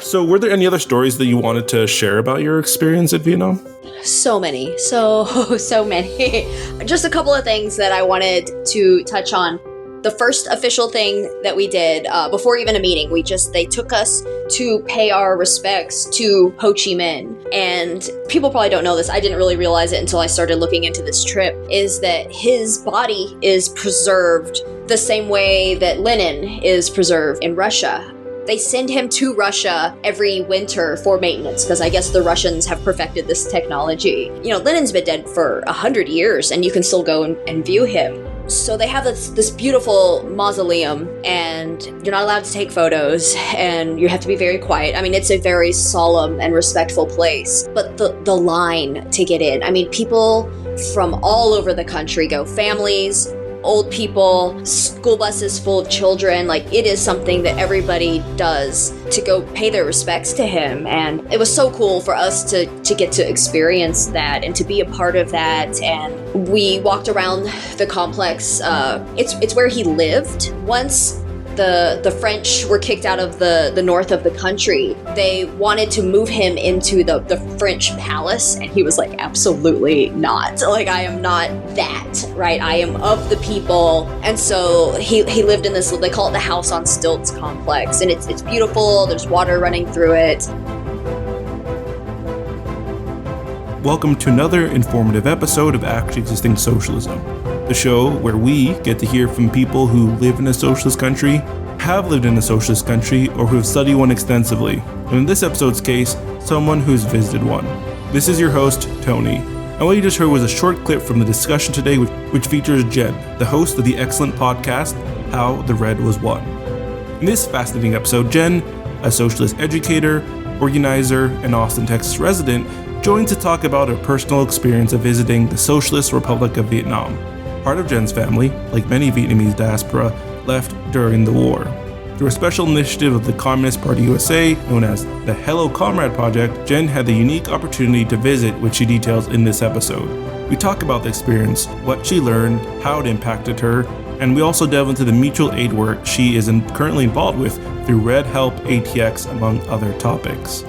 So were there any other stories that you wanted to share about your experience in Vietnam? So many. So many. Just a couple of things that I wanted to touch on. The first official thing that we did before even a meeting, they took us to pay our respects to Ho Chi Minh. And people probably don't know this. I didn't really realize it until I started looking into this trip, is that his body is preserved the same way that Lenin is preserved in Russia. They send him to Russia every winter for maintenance because I guess the Russians have perfected this technology. You know, Lenin's been dead for 100 years and you can still go and view him. So they have this beautiful mausoleum and you're not allowed to take photos and you have to be very quiet. I mean, it's a very solemn and respectful place. But the line to get in, I mean, people from all over the country go, families, old people, school buses full of children. Like, it is something that everybody does to go pay their respects to him. And it was so cool for us to get to experience that and to be a part of that. And we walked around the complex. It's where he lived. Once the French were kicked out of the north of the country, they wanted to move him into the French palace, and he was like, absolutely not. Like, I am not that, right? I am of the people. And so he lived in this, they call it the House on Stilts complex, and it's beautiful. There's water running through it. Welcome to another informative episode of Actually Existing Socialism, the show where we get to hear from people who live in a socialist country, have lived in a socialist country, or who have studied one extensively, and in this episode's case, someone who's visited one. This is your host, Tony, and what you just heard was a short clip from the discussion today which features Jen, the host of the excellent podcast, How the Red Was Won. In this fascinating episode, Jen, a socialist educator, organizer, and Austin, Texas resident, joined to talk about her personal experience of visiting the Socialist Republic of Vietnam. Part of Jen's family, like many Vietnamese diaspora, left during the war. Through a special initiative of the Communist Party USA, known as the Hello Comrade Project, Jen had the unique opportunity to visit, which she details in this episode. We talk about the experience, what she learned, how it impacted her, and we also delve into the mutual aid work she is currently involved with through Red Help ATX, among other topics.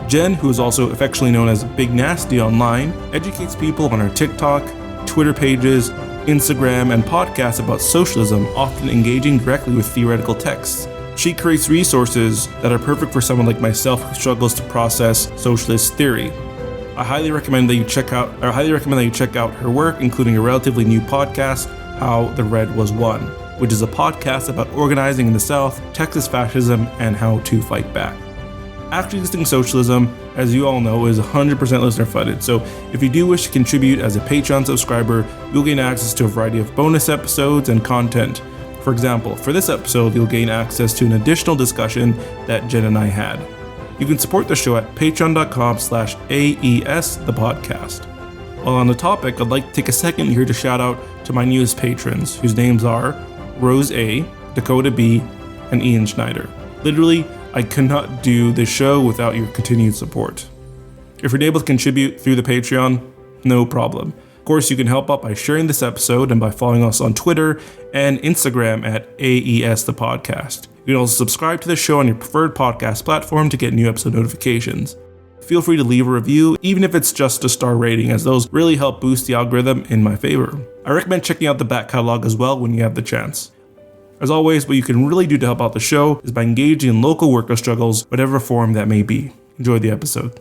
Jen, who is also affectionately known as Big Nasty online, educates people on her TikTok, Twitter pages, Instagram, and podcasts about socialism, often engaging directly with theoretical texts. She creates resources that are perfect for someone like myself who struggles to process socialist theory. I highly recommend that you check out her work, including a relatively new podcast, How the Red Was Won, which is a podcast about organizing in the South, Texas fascism, and how to fight back. Actually Existing Socialism, as you all know, is 100% listener funded, so if you do wish to contribute as a Patreon subscriber, you'll gain access to a variety of bonus episodes and content. For example, for this episode, you'll gain access to an additional discussion that Jen and I had. You can support the show at patreon.com/AES the podcast. While on the topic, I'd like to take a second here to shout out to my newest patrons, whose names are Rose A, Dakota B, and Ian Schneider. Literally, I could not do this show without your continued support. If you're able to contribute through the Patreon, no problem. Of course, you can help out by sharing this episode and by following us on Twitter and Instagram at AES the podcast. You can also subscribe to the show on your preferred podcast platform to get new episode notifications. Feel free to leave a review, even if it's just a star rating, as those really help boost the algorithm in my favor. I recommend checking out the back catalog as well when you have the chance. As always, what you can really do to help out the show is by engaging in local worker struggles, whatever form that may be. Enjoy the episode.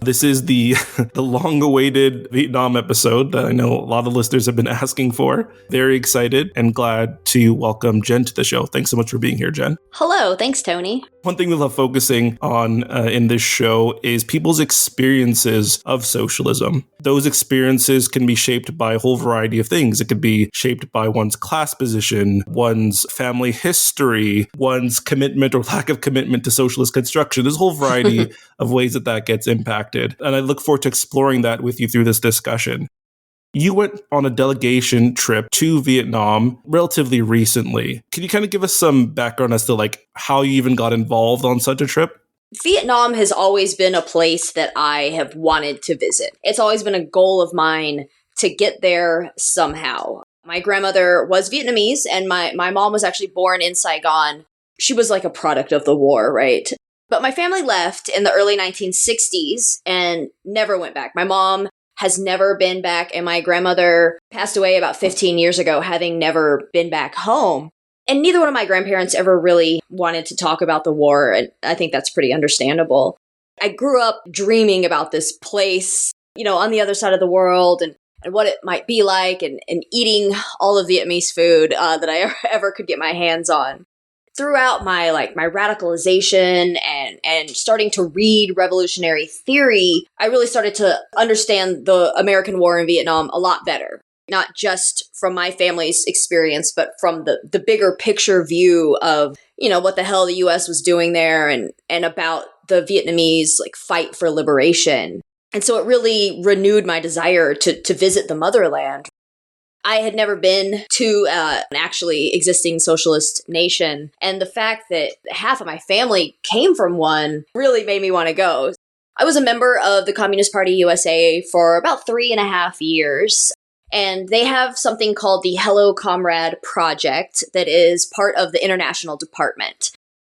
This is the long-awaited Vietnam episode that I know a lot of listeners have been asking for. Very excited and glad to welcome Jen to the show. Thanks so much for being here, Jen. Hello. Thanks, Tony. One thing we love focusing on in this show is people's experiences of socialism. Those experiences can be shaped by a whole variety of things. It could be shaped by one's class position, one's family history, one's commitment or lack of commitment to socialist construction. There's a whole variety of ways that gets impacted. And I look forward to exploring that with you through this discussion. You went on a delegation trip to Vietnam relatively recently. Can you kind of give us some background as to how you even got involved on such a trip? Vietnam has always been a place that I have wanted to visit. It's always been a goal of mine to get there somehow. My grandmother was Vietnamese and my mom was actually born in Saigon. she was like a product of the war, right? But my family left in the early 1960s and never went back. My mom has never been back, and my grandmother passed away about 15 years ago, having never been back home. And neither one of my grandparents ever really wanted to talk about the war, and I think that's pretty understandable. I grew up dreaming about this place, on the other side of the world and what it might be like, and eating all of Vietnamese food that I ever could get my hands on. Throughout my radicalization and starting to read revolutionary theory, I really started to understand the American war in Vietnam a lot better. Not just from my family's experience, but from the bigger picture view of, what the hell the US was doing there and about the Vietnamese fight for liberation. And so it really renewed my desire to visit the motherland. I had never been to an actually existing socialist nation, and the fact that half of my family came from one really made me want to go. I was a member of the Communist Party USA for about 3.5 years, and they have something called the Hello Comrade Project that is part of the International Department.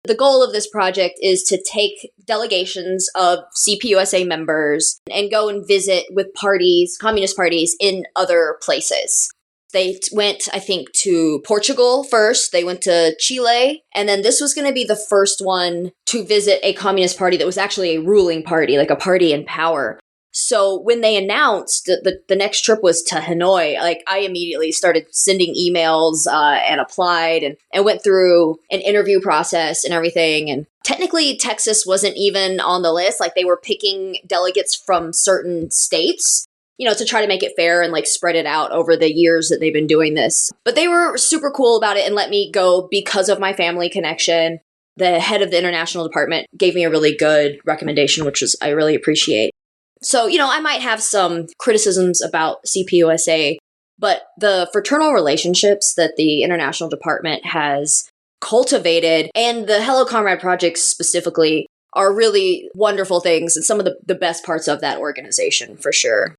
The goal of this project is to take delegations of CPUSA members and go and visit with parties, communist parties, in other places. They went, I think, to Portugal first. They went to Chile. And then this was going to be the first one to visit a communist party that was actually a ruling party, like a party in power. So when they announced that the next trip was to Hanoi, I immediately started sending emails and applied and went through an interview process and everything. And technically, Texas wasn't even on the list. They were picking delegates from certain states, to try to make it fair and spread it out over the years that they've been doing this. But they were super cool about it and let me go because of my family connection. The head of the international department gave me a really good recommendation, which I really appreciate. So, I might have some criticisms about CPUSA, but the fraternal relationships that the international department has cultivated and the Hello Comrade Project specifically are really wonderful things and some of the best parts of that organization, for sure.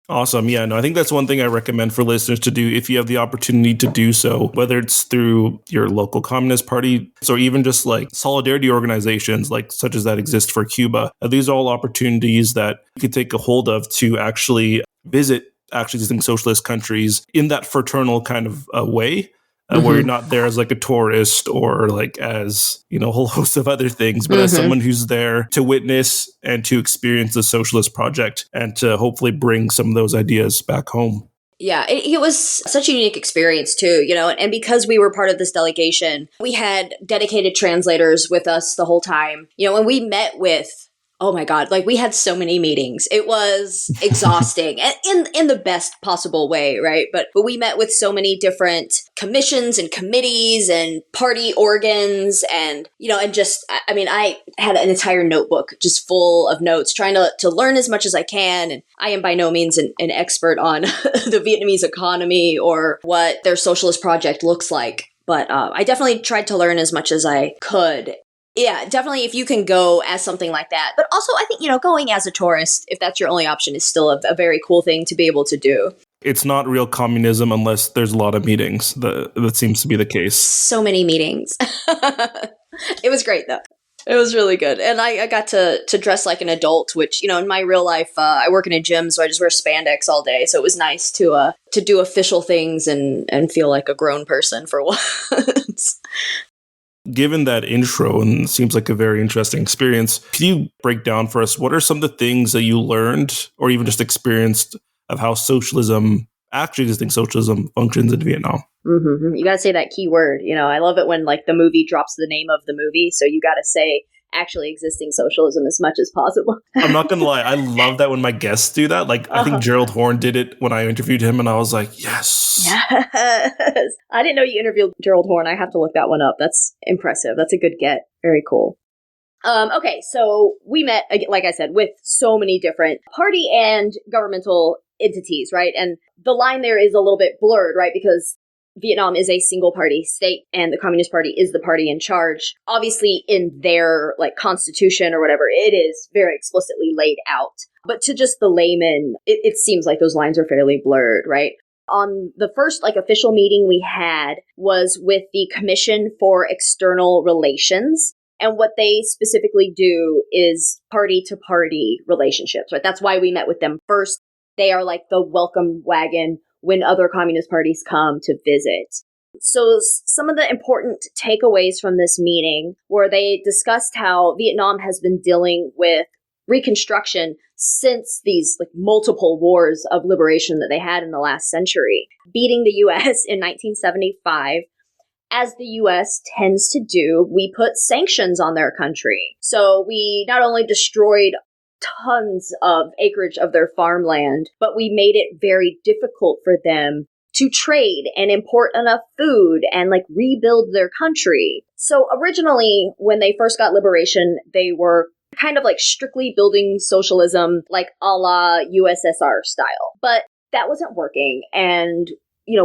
Awesome. Yeah, no, I think that's one thing I recommend for listeners to do if you have the opportunity to do so, whether it's through your local Communist Party or even just solidarity organizations such as that exist for Cuba. These are all opportunities that you could take a hold of to actually visit actually existing socialist countries in that fraternal kind of way. Where you're not there as a tourist or as, a whole host of other things, but as someone who's there to witness and to experience the socialist project and to hopefully bring some of those ideas back home. Yeah, it was such a unique experience too, and because we were part of this delegation, we had dedicated translators with us the whole time, and we met with, oh my God, we had so many meetings. It was exhausting and in the best possible way, right? But we met with so many different commissions and committees and party organs and, and just, I had an entire notebook just full of notes trying to learn as much as I can. And I am by no means an expert on the Vietnamese economy or what their socialist project looks like. But I definitely tried to learn as much as I could. Yeah, definitely if you can go as something like that. But also, I think, going as a tourist, if that's your only option, is still a very cool thing to be able to do. It's not real communism unless there's a lot of meetings. That seems to be the case. So many meetings. It was great, though. It was really good. And I got to dress like an adult, which, in my real life, I work in a gym, so I just wear spandex all day. So it was nice to do official things and feel like a grown person for once. Given that intro, and it seems like a very interesting experience, can you break down for us what are some of the things that you learned or even just experienced of how socialism, actually existing socialism, functions in Vietnam? Mm-hmm. You got to say that key word. I love it when the movie drops the name of the movie. So you got to say actually existing socialism as much as possible. I'm not going to lie. I love that when my guests do that. I think Gerald Horne did it when I interviewed him and I was like, yes. Yes. I didn't know you interviewed Gerald Horne. I have to look that one up. That's impressive. That's a good get. Very cool. Okay, so we met, like I said, with so many different party and governmental entities, right? And the line there is a little bit blurred, right? Because Vietnam is a single party state and the Communist Party is the party in charge. Obviously, in their constitution or whatever, it is very explicitly laid out. But to just the layman, it seems like those lines are fairly blurred, right? On the first official meeting we had was with the Commission for External Relations. And what they specifically do is party-to-party relationships, right? That's why we met with them first. They are like the welcome wagon when other communist parties come to visit. So some of the important takeaways from this meeting were they discussed how Vietnam has been dealing with Reconstruction since these multiple wars of liberation that they had in the last century. Beating the U.S. in 1975, as the U.S. tends to do, we put sanctions on their country. So we not only destroyed tons of acreage of their farmland, but we made it very difficult for them to trade and import enough food and rebuild their country. So originally, when they first got liberation, they were kind of strictly building socialism a la USSR style. But that wasn't working. And,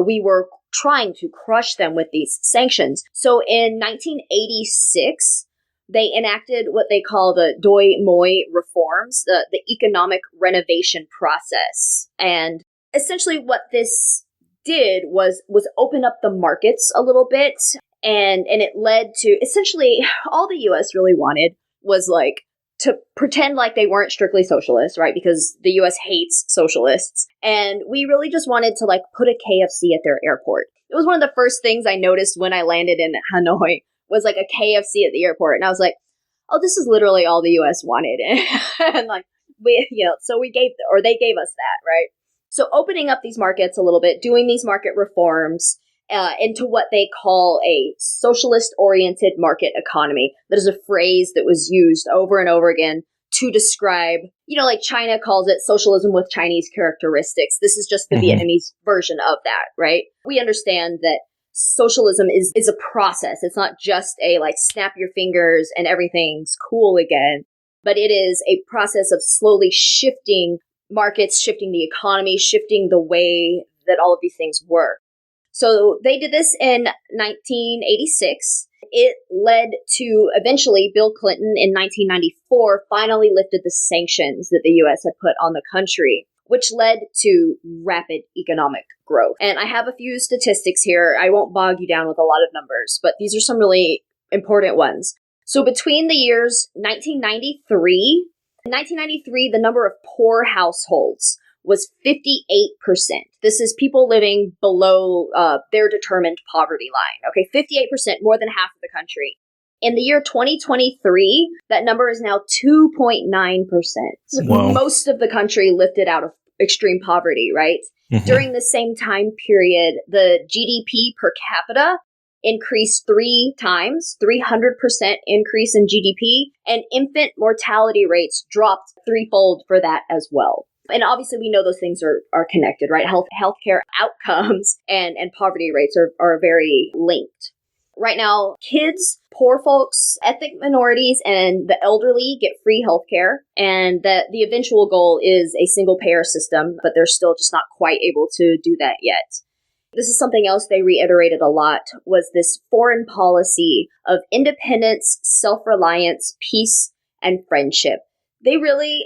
we were trying to crush them with these sanctions. So in 1986, they enacted what they call the Doi Moi reforms, the economic renovation process. And essentially what this did was open up the markets a little bit. And it led to essentially all the US really wanted was to pretend like they weren't strictly socialists, right? Because the US hates socialists. And we really just wanted to put a KFC at their airport. It was one of the first things I noticed when I landed in Hanoi was a KFC at the airport. And I was like, oh, this is literally all the US wanted. And so they gave us that, right? So opening up these markets a little bit, doing these market reforms, into what they call a socialist-oriented market economy. That is a phrase that was used over and over again to describe, China calls it socialism with Chinese characteristics. This is just the Vietnamese version of that, right? We understand that socialism is a process. It's not just a snap your fingers and everything's cool again, but it is a process of slowly shifting markets, shifting the economy, shifting the way that all of these things work. So they did this in 1986. It led to eventually Bill Clinton in 1994 finally lifted the sanctions that the U.S. had put on the country, which led to rapid economic growth. And I have a few statistics here. I won't bog you down with a lot of numbers, but these are some really important ones. So between the years 1993, the number of poor households was 58%. This is people living below their determined poverty line. Okay, 58%, more than half of the country. In the year 2023, that number is now 2.9%. So wow. Most of the country lifted out of extreme poverty, right? During the same time period, the GDP per capita increased 3 times, 300% increase in GDP, and infant mortality rates dropped threefold for that as well. And obviously we know those things are connected, right? Healthcare outcomes and poverty rates are very linked. Right now, kids, poor folks, ethnic minorities, and the elderly get free healthcare. And that the eventual goal is a single payer system, but they're still just not quite able to do that yet. This is something else they reiterated a lot, was this foreign policy of independence, self-reliance, peace, and friendship. They really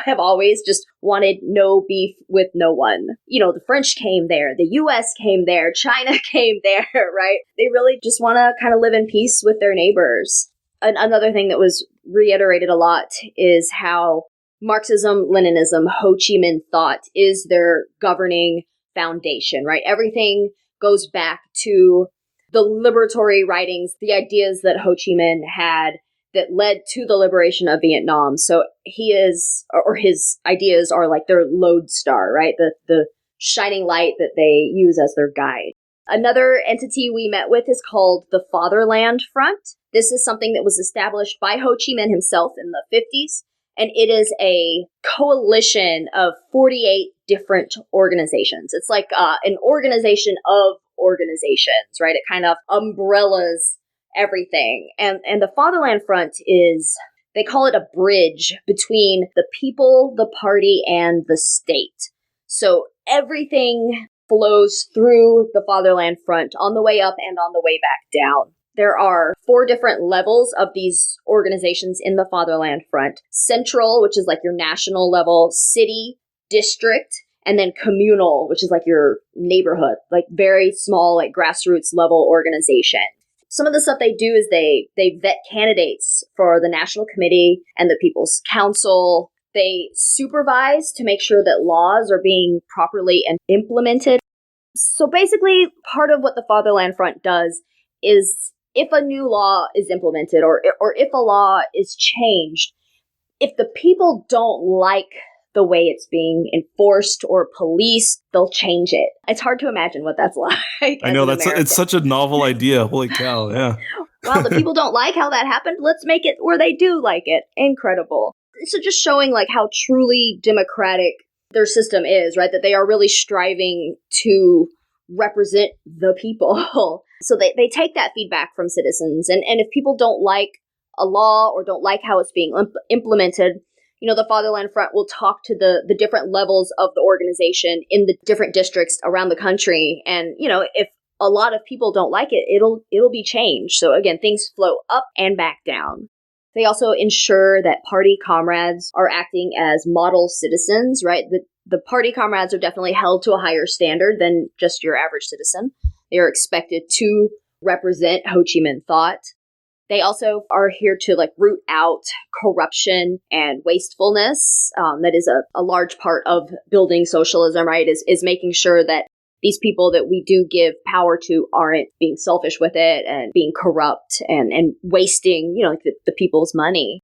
have always just wanted no beef with no one. The French came there, the US came there, China came there, right? They really just want to kind of live in peace with their neighbors. Another thing that was reiterated a lot is how Marxism, Leninism, Ho Chi Minh thought is their governing foundation, right? Everything goes back to the liberatory writings, the ideas that Ho Chi Minh had that led to the liberation of Vietnam. So his ideas are their lodestar, right? The shining light that they use as their guide. Another entity we met with is called the Fatherland Front. This is something that was established by Ho Chi Minh himself in the 50s, and it is a coalition of 48 different organizations. It's like an organization of organizations, right? It kind of umbrellas everything. And the Fatherland Front is, they call it a bridge between the people, the party, and the state. So everything flows through the Fatherland Front on the way up and on the way back down. There are 4 different levels of these organizations in the Fatherland Front. Central, which is your national level, city, district, and then communal, which is like your neighborhood, like very small, like grassroots level organization. Some of the stuff they do is they vet candidates for the National Committee and the People's Council. They supervise to make sure that laws are being properly implemented. So basically, part of what the Fatherland Front does is if a new law is implemented or if a law is changed, if the people don't like the way it's being enforced or policed, they'll change it. It's hard to imagine what that's like. I know it's such a novel idea. Holy cow, yeah. Wow, the people don't like how that happened. Let's make it where they do like it. Incredible. So just showing like how truly democratic their system is, right? That they are really striving to represent the people. So they take that feedback from citizens. And if people don't like a law or don't like how it's being implemented, the Fatherland Front will talk to the different levels of the organization in the different districts around the country. And, if a lot of people don't like it, it'll be changed. So again, things flow up and back down. They also ensure that party comrades are acting as model citizens, right? The party comrades are definitely held to a higher standard than just your average citizen. They are expected to represent Ho Chi Minh thought. They also are here to root out corruption and wastefulness. That is a large part of building socialism, right? Is making sure that these people that we do give power to aren't being selfish with it and being corrupt and wasting, the people's money.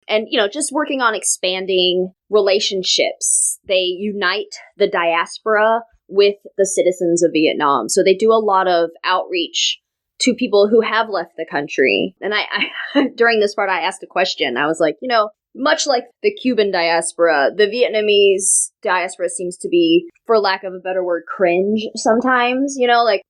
And, just working on expanding relationships. They unite the diaspora with the citizens of Vietnam. So they do a lot of outreach to people who have left the country. And I during this part, I asked a question. I was like, much like the Cuban diaspora, the Vietnamese diaspora seems to be, for lack of a better word, cringe sometimes.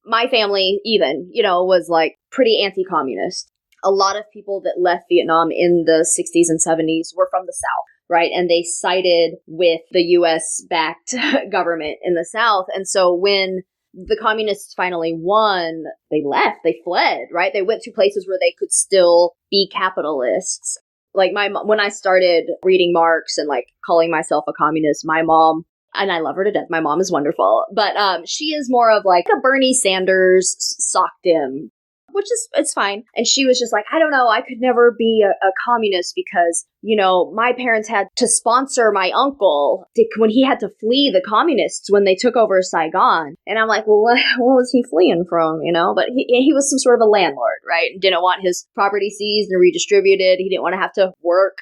My family even, was pretty anti-communist. A lot of people that left Vietnam in the 60s and 70s were from the South, right? And they sided with the US-backed government in the South. And so when the communists finally won, they left, they fled, right? They went to places where they could still be capitalists. Like when I started reading Marx and calling myself a communist, my mom, and I love her to death, my mom is wonderful, but she is more of a Bernie Sanders sock dim, which is, it's fine. And she was just like, I don't know, I could never be a communist because, my parents had to sponsor my uncle when he had to flee the communists when they took over Saigon. And I'm like, well, what was he fleeing from, But he was some sort of a landlord, right? And didn't want his property seized and redistributed. He didn't want to have to work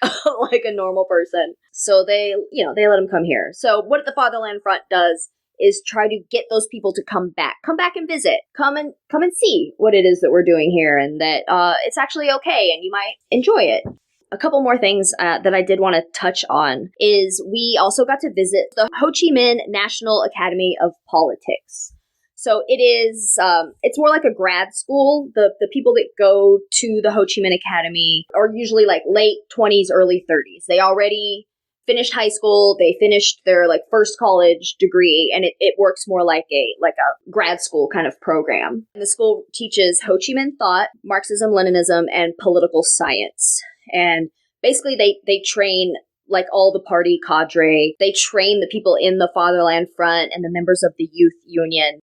like a normal person. So they let him come here. So what the Fatherland Front does is try to get those people to come back and visit, come and see what it is that we're doing here, and that it's actually okay, and you might enjoy it. A couple more things that I did want to touch on is we also got to visit the Ho Chi Minh National Academy of Politics. So it is, it's more like a grad school. The people that go to the Ho Chi Minh Academy are usually late 20s, early 30s. They already finished high school, they finished their first college degree, and it works more like a grad school kind of program. And the school teaches Ho Chi Minh thought, Marxism, Leninism, and political science. And basically they train all the party cadre. They train the people in the Fatherland Front and the members of the youth union.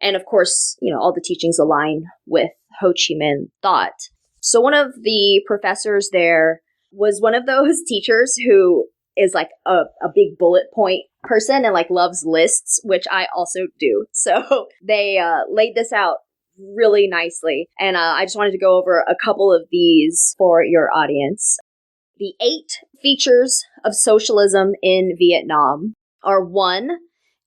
And of course, all the teachings align with Ho Chi Minh thought. So one of the professors there was one of those teachers who is a big bullet point person and loves lists, which I also do. So they laid this out really nicely. And I just wanted to go over a couple of these for your audience. The 8 features of socialism in Vietnam are 1,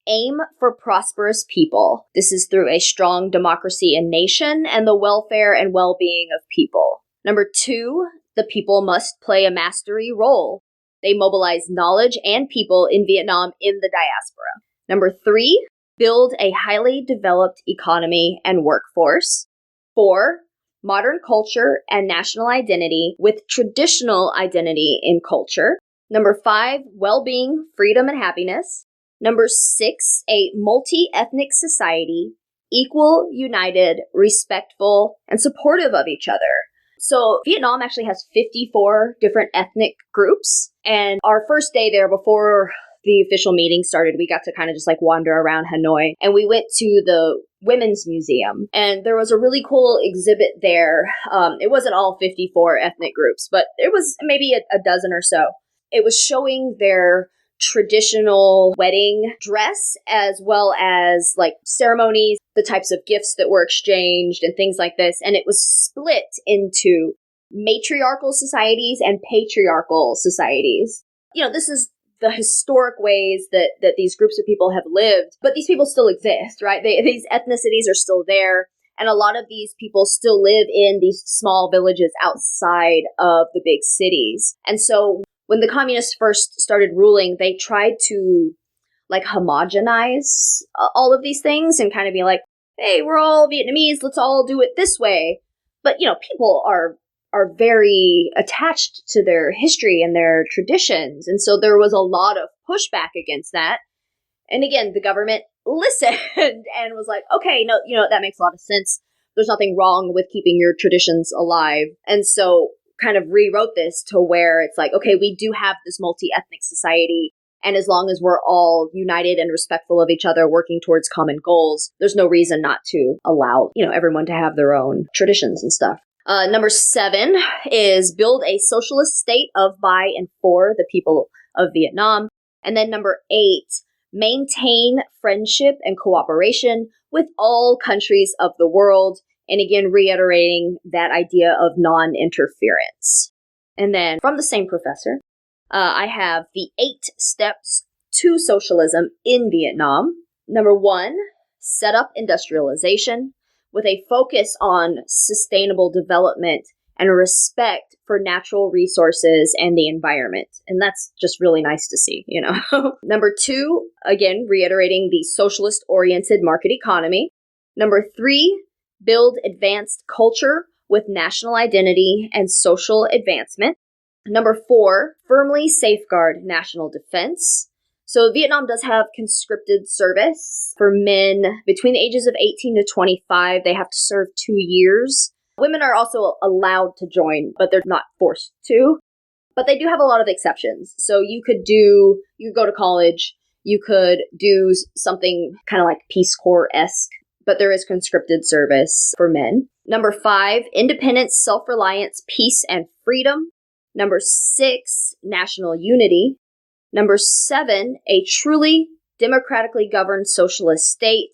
aim for prosperous people. This is through a strong democracy and nation and the welfare and well-being of people. Number 2, the people must play a mastery role. They mobilize knowledge and people in Vietnam in the diaspora. Number 3, build a highly developed economy and workforce. 4, modern culture and national identity with traditional identity in culture. Number 5, well-being, freedom, and happiness. Number 6, a multi-ethnic society, equal, united, respectful, and supportive of each other. So Vietnam actually has 54 different ethnic groups. And our first day there before the official meeting started, we got to kind of just like wander around Hanoi, and we went to the Women's Museum, and there was a really cool exhibit there. It wasn't all 54 ethnic groups, but it was maybe a dozen or so. It was showing their traditional wedding dress, as well as like ceremonies, the types of gifts that were exchanged and things like this. And it was split into matriarchal societies and patriarchal societies. You know, this is the historic ways that these groups of people have lived, but these people still exist, right? These ethnicities are still there. And a lot of these people still live in these small villages outside of the big cities. And so when the communists first started ruling, they tried to like homogenize all of these things and kind of be like, hey, we're all Vietnamese, let's all do it this way. But, you know, people are very attached to their history and their traditions. And so there was a lot of pushback against that. And again, the government listened and was like, okay, no, you know, that makes a lot of sense. There's nothing wrong with keeping your traditions alive. And so kind of rewrote this to where it's like, okay, we do have this multi-ethnic society. And as long as we're all united and respectful of each other, working towards common goals, there's no reason not to allow, you know, everyone to have their own traditions and stuff. Number 7 is build a socialist state of, by, and for the people of Vietnam. And then number 8, maintain friendship and cooperation with all countries of the world. And again, reiterating that idea of non-interference. And then from the same professor, I have the 8 steps to socialism in Vietnam. Number 1, set up industrialization with a focus on sustainable development and respect for natural resources and the environment. And that's just really nice to see, you know. Number 2, again, reiterating the socialist-oriented market economy. Number 3, build advanced culture with national identity and social advancement. Number 4, firmly safeguard national defense. So Vietnam does have conscripted service for men between the ages of 18 to 25. They have to serve 2 years. Women are also allowed to join, but they're not forced to. But they do have a lot of exceptions. So you could go to college, you could do something kind of like Peace Corps-esque, but there is conscripted service for men. Number 5, independence, self-reliance, peace, and freedom. Number 6, national unity. Number 7, a truly democratically governed socialist state.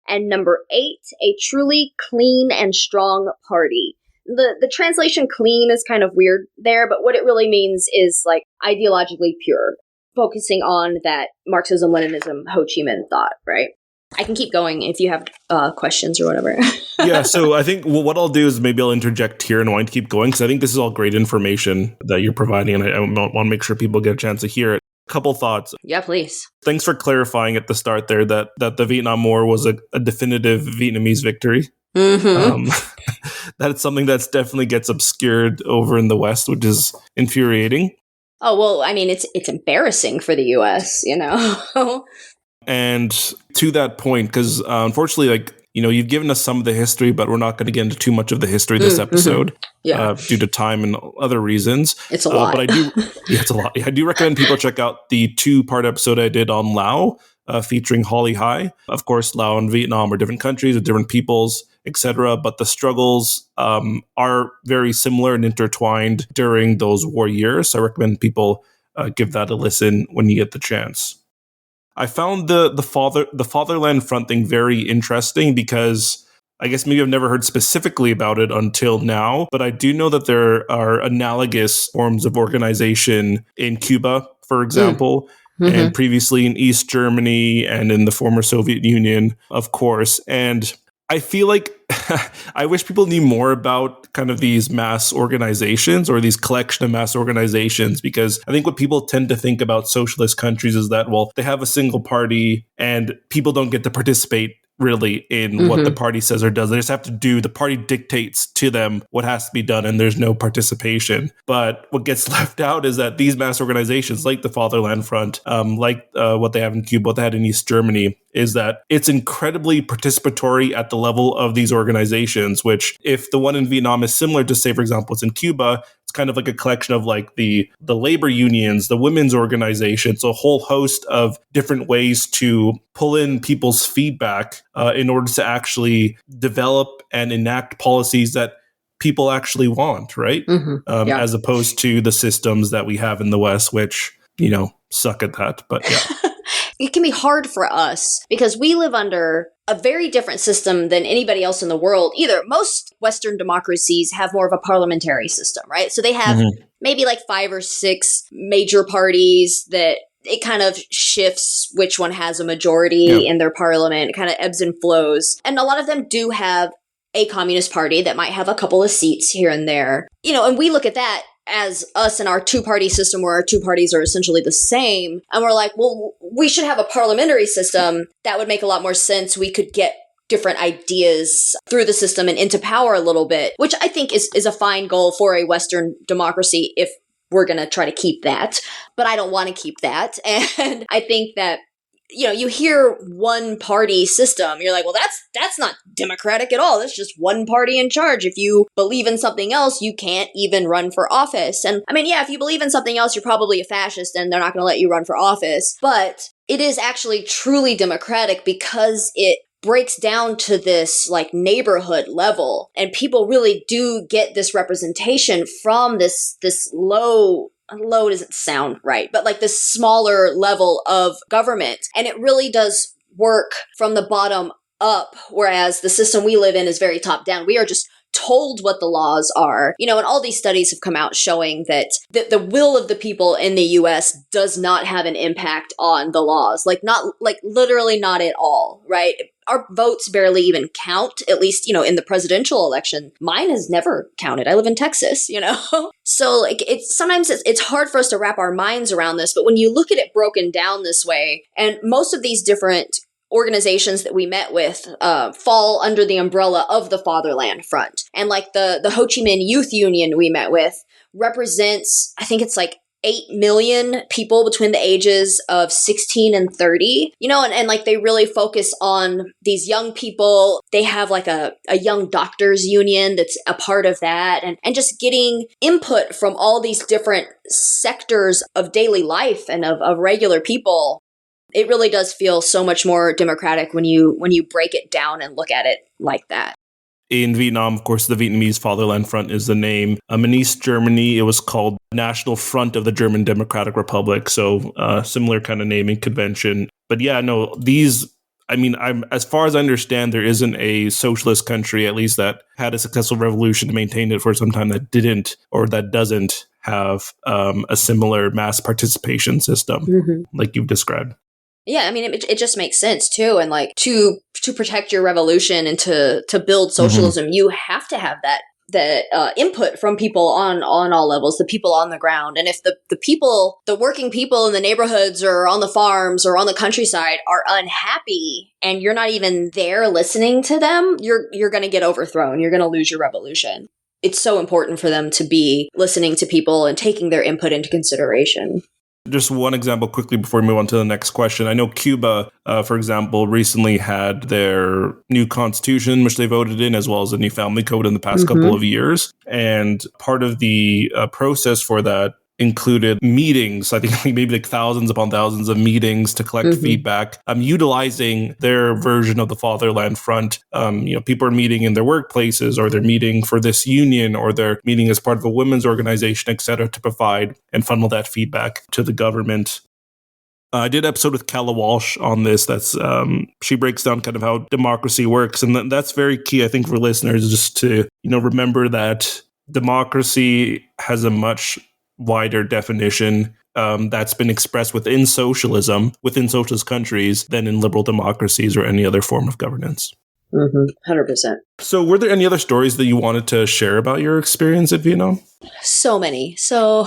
And number 8, a truly clean and strong party. The translation clean is kind of weird there, but what it really means is like ideologically pure, focusing on that Marxism, Leninism, Ho Chi Minh thought, right? I can keep going if you have questions or whatever. Yeah, so I think what I'll do is maybe I'll interject here and want to keep going because I think this is all great information that you're providing, and I want to make sure people get a chance to hear it. Couple thoughts. Yeah, please. Thanks for clarifying at the start there that the Vietnam War was a definitive Vietnamese victory. Mm-hmm. That's something that's definitely gets obscured over in the West, which is infuriating. Oh, well, I mean, it's embarrassing for the U.S., you know? And to that point, because unfortunately, like, you know, you've given us some of the history, but we're not going to get into too much of the history this episode due to time and other reasons. It's a lot. But it's a lot. I do recommend people check out the 2-part episode I did on Lao, featuring Holly Hai. Of course, Lao and Vietnam are different countries with different peoples, etc. But the struggles are very similar and intertwined during those war years. So I recommend people give that a listen when you get the chance. I found the Fatherland Front thing very interesting because I guess maybe I've never heard specifically about it until now, but I do know that there are analogous forms of organization in Cuba, for example, and previously in East Germany and in the former Soviet Union, of course. And I feel like I wish people knew more about kind of these mass organizations or these collection of mass organizations, because I think what people tend to think about socialist countries is that, well, they have a single party and people don't get to participate really in what the party says or does. They just have to do, the party dictates to them what has to be done and there's no participation. But what gets left out is that these mass organizations like the Fatherland Front, like what they have in Cuba, what they had in East Germany, is that it's incredibly participatory at the level of these organizations, which if the one in Vietnam is similar to, say, for example, it's in Cuba, it's kind of like a collection of like the labor unions, the women's organizations, a whole host of different ways to pull in people's feedback in order to actually develop and enact policies that people actually want, right? Yeah. As opposed to the systems that we have in the West, which, suck at that. But yeah. It can be hard for us because we live under a very different system than anybody else in the world. Either most Western democracies have more of a parliamentary system, right? So they have maybe like 5 or 6 major parties that it kind of shifts which one has a majority in their parliament. It kind of ebbs and flows. And a lot of them do have a communist party that might have a couple of seats here and there. And we look at that as us and our 2-party system where our 2 parties are essentially the same. And we're like, well, we should have a parliamentary system. That would make a lot more sense. We could get different ideas through the system and into power a little bit, which I think is a fine goal for a Western democracy if we're going to try to keep that. But I don't want to keep that. And I think that you hear one party system, you're like, well, that's not democratic at all. That's just one party in charge. If you believe in something else, you can't even run for office. And I mean, yeah, if you believe in something else, you're probably a fascist and they're not going to let you run for office. But it is actually truly democratic because it breaks down to this like neighborhood level, and people really do get this representation from this low doesn't sound right, but like this smaller level of government. And it really does work from the bottom up, whereas the system we live in is very top down. We are just told what the laws are, and all these studies have come out showing that the will of the people in the US does not have an impact on the laws, literally not at all, right? Our votes barely even count, at least, in the presidential election. Mine has never counted. I live in Texas, So sometimes it's hard for us to wrap our minds around this, but when you look at it broken down this way, and most of these different organizations that we met with fall under the umbrella of the Fatherland Front. And like the Ho Chi Minh Youth Union we met with represents, I think it's like 8 million people between the ages of 16 and 30, and like they really focus on these young people. They have like a young doctors union that's a part of that, and just getting input from all these different sectors of daily life and of regular people. It really does feel so much more democratic when you break it down and look at it like that. In Vietnam, of course, the Vietnamese Fatherland Front is the name. In East Germany, it was called National Front of the German Democratic Republic. So similar kind of naming convention. But yeah, no, as far as I understand, there isn't a socialist country, at least that had a successful revolution and maintained it for some time, that didn't or that doesn't have a similar mass participation system like you've described. Yeah, I mean, it just makes sense too. And like to protect your revolution and to build socialism, you have to have that input from people on all levels, the people on the ground. And if the working people in the neighborhoods or on the farms or on the countryside are unhappy and you're not even there listening to them, you're going to get overthrown. You're going to lose your revolution. It's so important for them to be listening to people and taking their input into consideration. Just one example quickly before we move on to the next question. I know Cuba, for example, recently had their new constitution, which they voted in, as well as a new family code in the past couple of years. And part of the process for that included meetings. I think maybe like thousands upon thousands of meetings to collect feedback, utilizing their version of the Fatherland Front. People are meeting in their workplaces, or they're meeting for this union, or they're meeting as part of a women's organization, et cetera, to provide and funnel that feedback to the government. I did an episode with Calla Walsh on this. That's she breaks down kind of how democracy works. And that's very key, I think, for listeners, just to, remember that democracy has a much wider definition that's been expressed within socialism, within socialist countries, than in liberal democracies or any other form of governance. 100%. So were there any other stories that you wanted to share about your experience at Vietnam? So many. So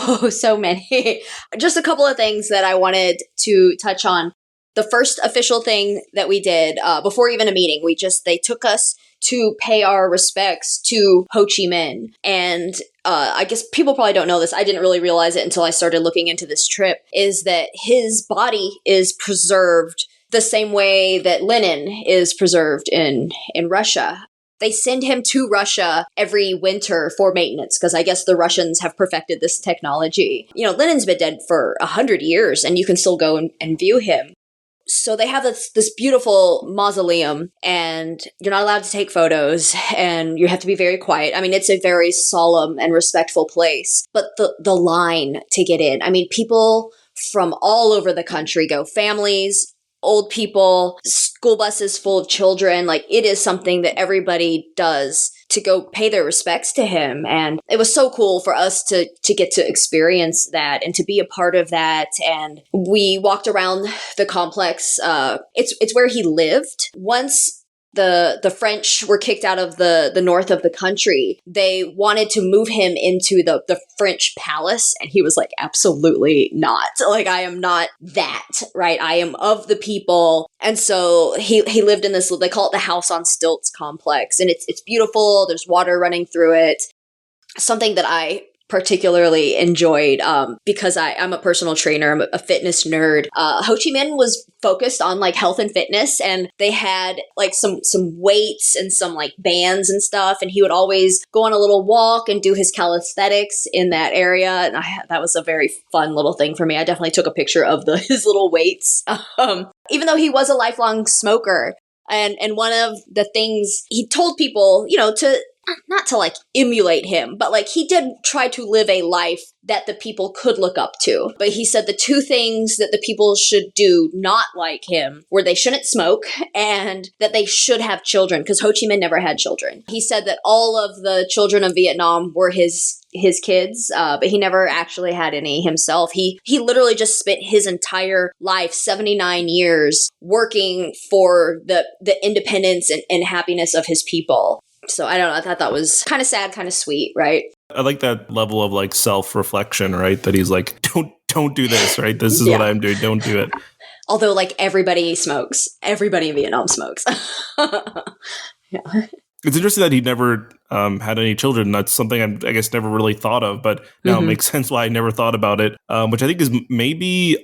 many. Just a couple of things that I wanted to touch on. The first official thing that we did before even a meeting, they took us to pay our respects to Ho Chi Minh. And I guess people probably don't know this. I didn't really realize it until I started looking into this trip, is that his body is preserved the same way that Lenin is preserved in Russia. They send him to Russia every winter for maintenance because I guess the Russians have perfected this technology. Lenin's been dead for 100 years and you can still go and view him. So they have this beautiful mausoleum and you're not allowed to take photos and you have to be very quiet. I mean, it's a very solemn and respectful place, but the line to get in, I mean, people from all over the country go, families, old people, school buses full of children. Like, it is something that everybody does to go pay their respects to him. And it was so cool for us to get to experience that and to be a part of that. And we walked around the complex. It's where he lived. Once the French were kicked out of the north of the country, they wanted to move him into the French palace. And he was like, absolutely not. Like, I am not that, right? I am of the people. And so he lived in this, they call it the House on Stilts complex. And it's beautiful. There's water running through it. Something that I particularly enjoyed because I'm a personal trainer. I'm a fitness nerd. Ho Chi Minh was focused on like health and fitness, and they had like some weights and some like bands and stuff. And he would always go on a little walk and do his calisthenics in that area. And that was a very fun little thing for me. I definitely took a picture of his little weights, even though he was a lifelong smoker. And one of the things he told people, not to like emulate him, but like he did try to live a life that the people could look up to. But he said the two things that the people should do not like him were they shouldn't smoke and that they should have children, because Ho Chi Minh never had children. He said that all of the children of Vietnam were his kids, but he never actually had any himself. He literally just spent his entire life, 79 years, working for the independence and happiness of his people. So I don't know, I thought that was kind of sad, kind of sweet, right? I like that level of like self-reflection, right? That he's like, don't do this, right? This is what I'm doing. Don't do it. Although like everybody smokes. Everybody in Vietnam smokes. Yeah. It's interesting that he never had any children. That's something I guess never really thought of, but now it makes sense why I never thought about it, which I think is maybe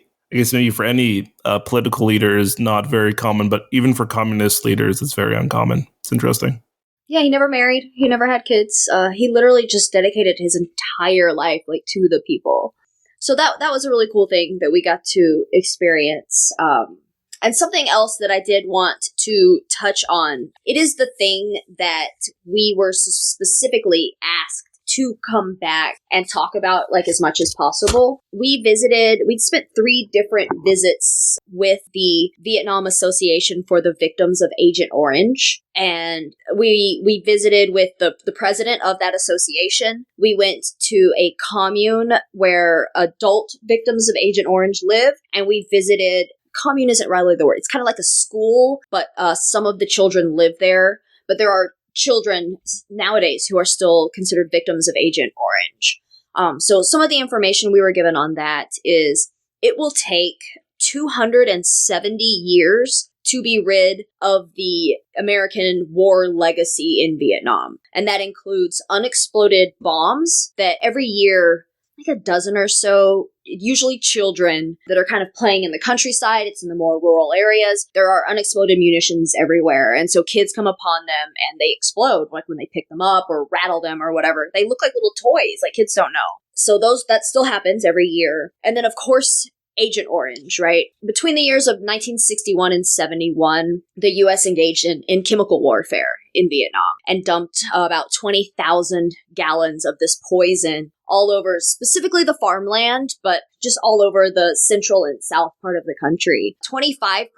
for any political leader is not very common, but even for communist leaders, it's very uncommon. It's interesting. Yeah, he never married. He never had kids. He literally just dedicated his entire life like to the people. So that was a really cool thing that we got to experience. And something else that I did want to touch on, it is the thing that we were specifically asked to come back and talk about like as much as possible. We'd spent 3 different visits with the Vietnam Association for the Victims of Agent Orange. And we visited with the president of that association. We went to a commune where adult victims of Agent Orange live, and we visited, commune isn't really the word, it's kind of like a school, but some of the children live there. But there are children nowadays who are still considered victims of Agent Orange. So some of the information we were given on that is it will take 270 years to be rid of the American war legacy in Vietnam. And that includes unexploded bombs that every year, like a dozen or so, usually children that are kind of playing in the countryside. It's in the more rural areas. There are unexploded munitions everywhere. And so kids come upon them and they explode, like when they pick them up or rattle them or whatever. They look like little toys, like kids don't know. So that still happens every year. And then, of course, Agent Orange, right? Between the years of 1961 and 71, the U.S. engaged in chemical warfare in Vietnam and dumped about 20,000 gallons of this poison all over, specifically the farmland, but just all over the central and south part of the country. 25%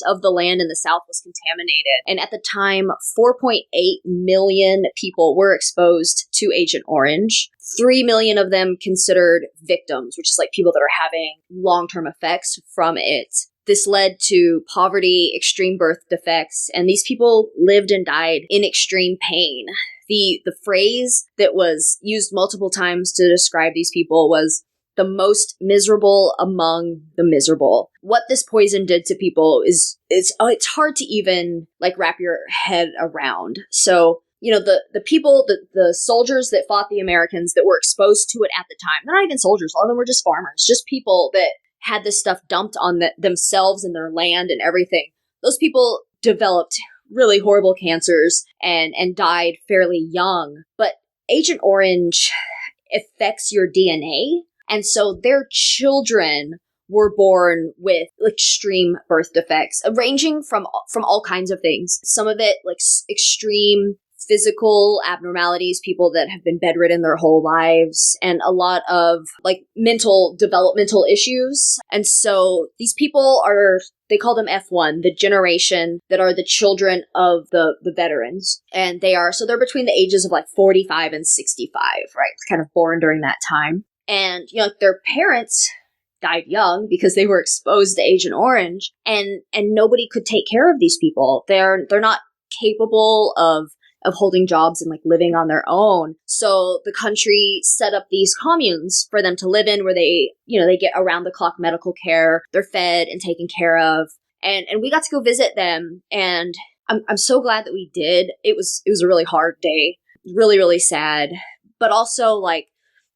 of the land in the south was contaminated. And at the time, 4.8 million people were exposed to Agent Orange. 3 million of them considered victims, which is like people that are having long-term effects from it. This led to poverty, extreme birth defects, and these people lived and died in extreme pain. The phrase that was used multiple times to describe these people was the most miserable among the miserable. What this poison did to people it's hard to even like wrap your head around. So, the people, the soldiers that fought the Americans that were exposed to it at the time, they're not even soldiers, all of them were just farmers, just people that had this stuff dumped on themselves and their land and everything. Those people developed really horrible cancers and died fairly young. But Agent Orange affects your DNA. And so their children were born with extreme birth defects, ranging from all kinds of things. Some of it like extreme physical abnormalities, people that have been bedridden their whole lives, and a lot of like mental developmental issues. And so these people they call them F1, the generation that are the children of the veterans. And they're between the ages of like 45 and 65, right? Kind of born during that time. And, their parents died young because they were exposed to Agent Orange, and nobody could take care of these people. They're not capable of holding jobs and like living on their own. So the country set up these communes for them to live in, where they get around the clock medical care. They're fed and taken care of. And we got to go visit them. And I'm so glad that we did. It was a really hard day, really, really sad, but also like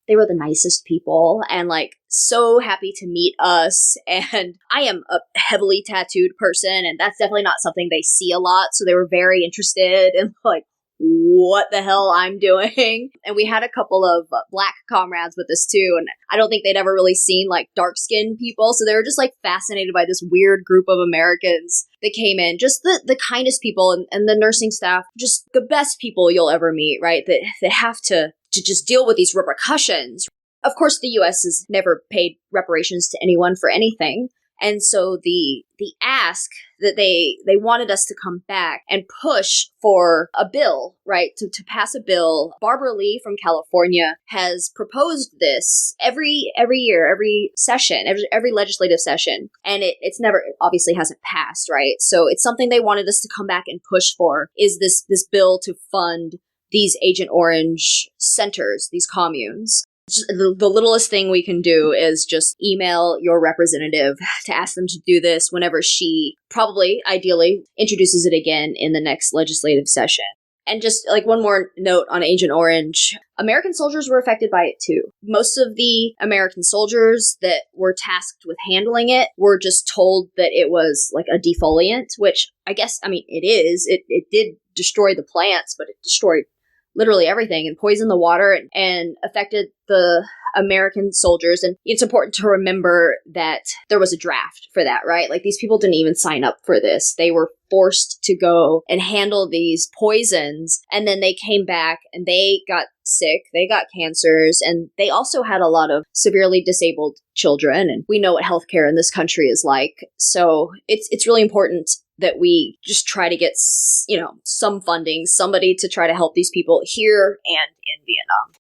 they were the nicest people and like so happy to meet us. And I am a heavily tattooed person, and that's definitely not something they see a lot. So they were very interested in like what the hell I'm doing. And we had a couple of black comrades with us too. And I don't think they'd ever really seen like dark skinned people. So they were just like fascinated by this weird group of Americans that came in. Just the kindest people, and the nursing staff, just the best people you'll ever meet, right? That have to just deal with these repercussions. Of course, the U.S. has never paid reparations to anyone for anything. And so the ask that they wanted us to come back and push for a bill, right, to pass a bill. Barbara Lee from California has proposed this every year, every session, every legislative session. And it's never, obviously hasn't passed, right? So it's something they wanted us to come back and push for, is this bill to fund these Agent Orange centers, these communes. The littlest thing we can do is just email your representative to ask them to do this whenever she probably, ideally, introduces it again in the next legislative session. And just like one more note on Agent Orange, American soldiers were affected by it too. Most of the American soldiers that were tasked with handling it were just told that it was like a defoliant, which I guess, I mean, it is. It did destroy the plants, but it destroyed literally everything and poisoned the water and affected the American soldiers. And it's important to remember that there was a draft for that, right? Like these people didn't even sign up for this. They were forced to go and handle these poisons. And then they came back and they got sick. They got cancers, and they also had a lot of severely disabled children. And we know what healthcare in this country is like. So it's really important that we just try to get, some funding, somebody to try to help these people here and in Vietnam.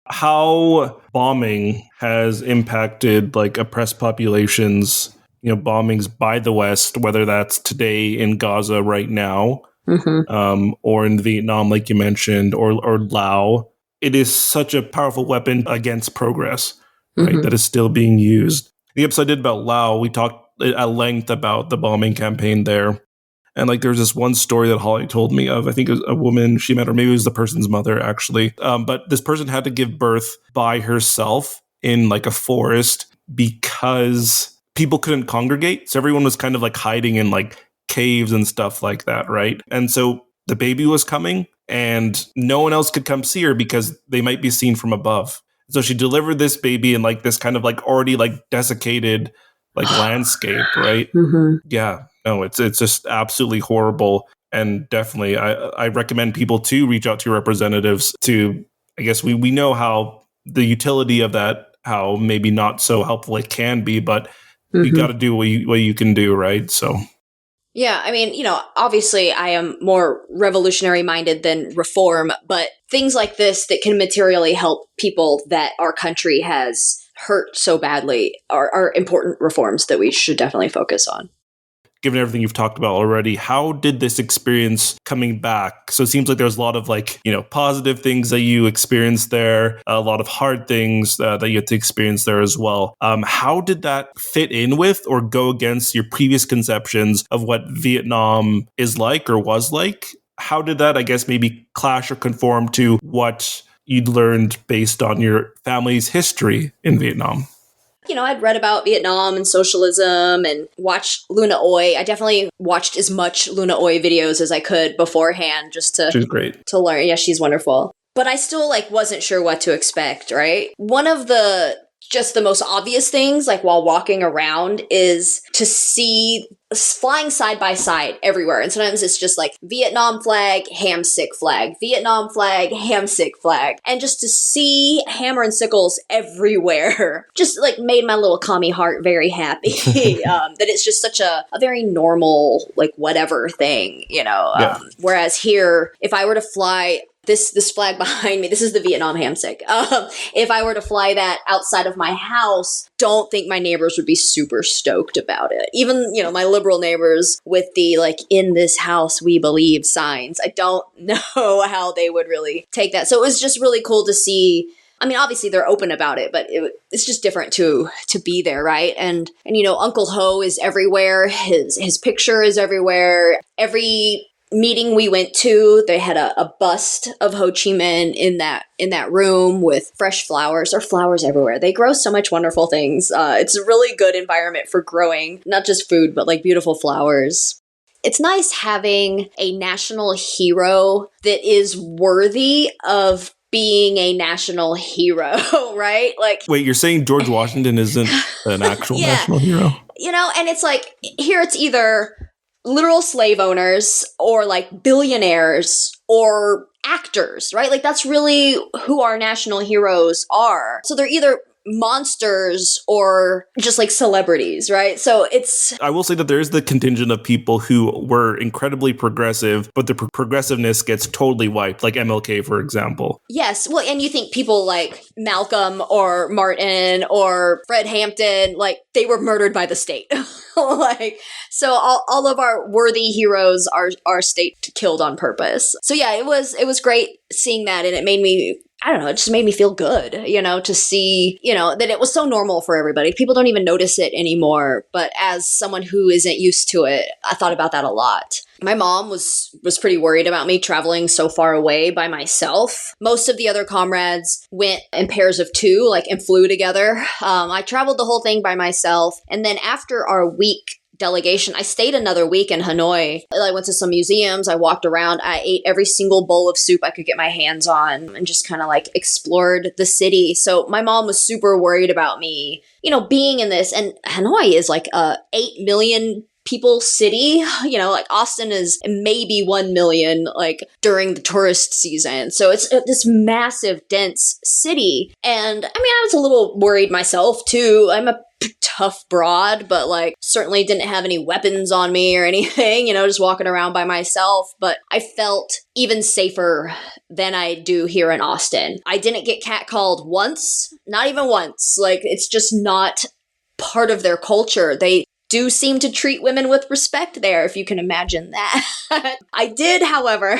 How bombing has impacted like oppressed populations, bombings by the West, whether that's today in Gaza right now, or in Vietnam, like you mentioned, or Laos. It is such a powerful weapon against progress, right? That is still being used. The episode I did about Laos, we talked at length about the bombing campaign there. And like there's this one story that Holly told me of. I think it was a woman she met, or maybe it was the person's mother actually. But this person had to give birth by herself in like a forest because people couldn't congregate. So everyone was kind of like hiding in like caves and stuff like that, right? And so the baby was coming and no one else could come see her because they might be seen from above. So she delivered this baby in like this kind of like already like desiccated like landscape, right? Yeah. No, it's just absolutely horrible. And definitely, I recommend people to reach out to your representatives to, I guess we know how the utility of that, how maybe not so helpful it can be, but you got to do what you can do, right? So. Yeah, I mean, obviously I am more revolutionary minded than reform, but things like this that can materially help people that our country has hurt so badly are important reforms that we should definitely focus on. Given everything you've talked about already, how did this experience coming back? So it seems like there's a lot of positive things that you experienced there, a lot of hard things that you had to experience there as well. How did that fit in with or go against your previous conceptions of what Vietnam is like or was like? How did that, I guess, maybe clash or conform to what you'd learned based on your family's history in Vietnam? I'd read about Vietnam and socialism and watched Luna Oi. I definitely watched as much Luna Oi videos as I could beforehand just She's great. to learn. Yeah, she's wonderful. But I still wasn't sure what to expect, right? One of the just the most obvious things, while walking around, is to see flying side by side everywhere. And sometimes it's just Vietnam flag, ham sick flag, Vietnam flag, ham sick flag. And just to see hammer and sickles everywhere just made my little commie heart very happy. That it's just such a very normal, whatever thing, Yeah. Whereas here, if I were to fly this flag behind me, this is the Vietnam hamsick. If I were to fly that outside of my house, don't think my neighbors would be super stoked about it. Even, my liberal neighbors with the in this house we believe signs. I don't know how they would really take that. So it was just really cool to see. I mean, obviously they're open about it, but it's just different to be there, right? And Uncle Ho is everywhere. His picture is everywhere. Every meeting we went to, they had a bust of Ho Chi Minh in that room with fresh flowers. There are flowers everywhere. They grow so much wonderful things. It's a really good environment for growing, not just food, but beautiful flowers. It's nice having a national hero that is worthy of being a national hero, right? Wait, you're saying George Washington isn't an actual Yeah. national hero? And it's here it's either literal slave owners or billionaires or actors, right? That's really who our national heroes are. So they're either monsters or just celebrities, right? So I will say that there is the contingent of people who were incredibly progressive, but the progressiveness gets totally wiped, like MLK, for example. Yes. Well, and you think people like Malcolm or Martin or Fred Hampton, they were murdered by the state. So all of our worthy heroes are state killed on purpose. So yeah, it was great seeing that, and it made me, I don't know, it just made me feel good, to see, that it was so normal for everybody. People don't even notice it anymore. But as someone who isn't used to it, I thought about that a lot. My mom was pretty worried about me traveling so far away by myself. Most of the other comrades went in pairs of two, and flew together. I traveled the whole thing by myself. And then after our week delegation, I stayed another week in Hanoi. I went to some museums. I walked around. I ate every single bowl of soup I could get my hands on and just kind of explored the city. So my mom was super worried about me, being in this. And Hanoi is a 8 million people city, Austin is maybe 1 million, during the tourist season. So it's this massive, dense city. And I was a little worried myself too. I'm a tough broad, but certainly didn't have any weapons on me or anything, just walking around by myself. But I felt even safer than I do here in Austin. I didn't get catcalled once, not even once. It's just not part of their culture. They do seem to treat women with respect there, if you can imagine that. I did, however,